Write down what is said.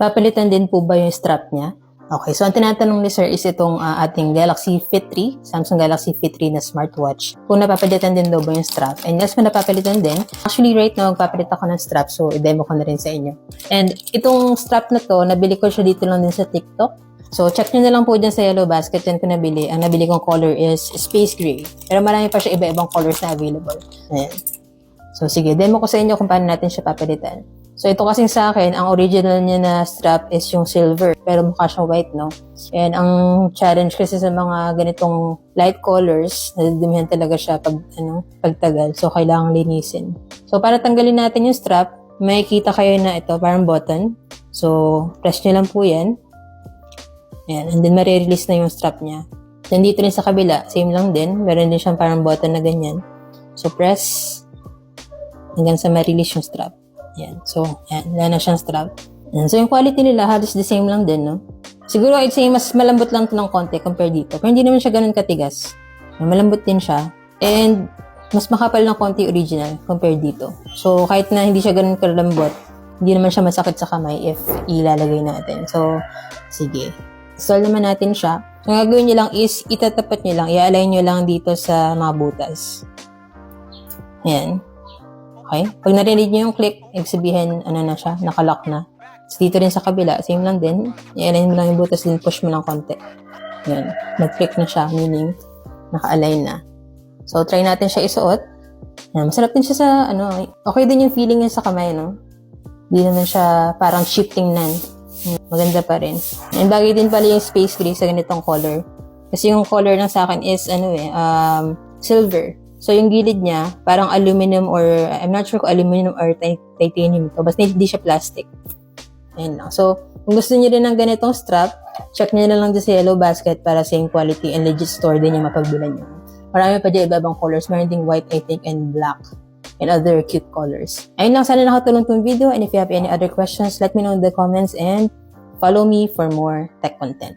Papalitan din po ba yung strap niya? Okay, so ang tinatanong ni Sir is itong ating Galaxy Fit 3, Samsung Galaxy Fit 3 na smartwatch. Kung napapalitan din daw ba yung strap? And yes, kung napapalitan din. Actually, right now, magpapalit ako ng strap, so i-demo ko na rin sa inyo. And itong strap na to, nabili ko siya dito lang din sa TikTok. So, check nyo na lang po dyan sa Yellow Basket, yan ko nabili. Ang nabili kong color is Space Gray. Pero marami pa siya iba-ibang colors na available. Ayan. So, sige, demo ko sa inyo kung paano natin siya papalitan. So, ito kasing sa akin, ang original niya na strap is yung silver. Pero mukha siyang white, no? And ang challenge kasi sa mga ganitong light colors, nadidumihan talaga siya pagtagal. So, kailangang linisin. So, para tanggalin natin yung strap, may kita kayo na ito, parang button. So, press nyo lang po yan. Ayan. And then, marirelease na yung strap niya. Then, dito rin sa kabila, same lang din. Meron din siyang parang button na ganyan. So, press hanggang sa ma-release yung strap. Yan. So, yan. Wala na siyang strap. Yan. So, yung quality nila, halos the same lang din, no? Siguro, I'd say, mas malambot lang ito ng konti compare dito. Pero hindi naman siya ganun katigas. Malambot din siya. And, mas makapal ng konti original compare dito. So, kahit na hindi siya ganun kalambot, hindi naman siya masakit sa kamay if ilalagay natin. So, sige. Install naman natin siya. Ang gagawin nyo lang is, itatapat nyo lang, i-align nyo lang dito sa mga butas. Yan. Okay? Pag narinig nyo yung click, ibig sabihin, na siya, nakalock na. So, dito rin sa kabila, same lang din. I-align mo lang yung butas, din push mo lang konti. Yan. Nag-click na siya, meaning, naka-align na. So, try natin siya isuot. Yan. Masarap din siya sa, okay din yung feeling niya sa kamay, no? Hindi naman siya parang shifting nan. Maganda pa rin. And bagay din pala yung Space Gray sa ganitong color. Kasi yung color lang sa akin is, silver. So, yung gilid niya, parang aluminum or, I'm not sure kung aluminum or titanium ito. Basta hindi siya plastic. Ayan lang. So, kung gusto niyo rin ng ganitong strap, check niyo na lang din sa Yellow Basket para same quality and legit store din yung mapagbilan niyo. Marami pa dyan iba-ibang colors. Meron ding white, I think, and black. And other cute colors. Ayun lang. Sana nakatulong itong video. And if you have any other questions, let me know in the comments and follow me for more tech content.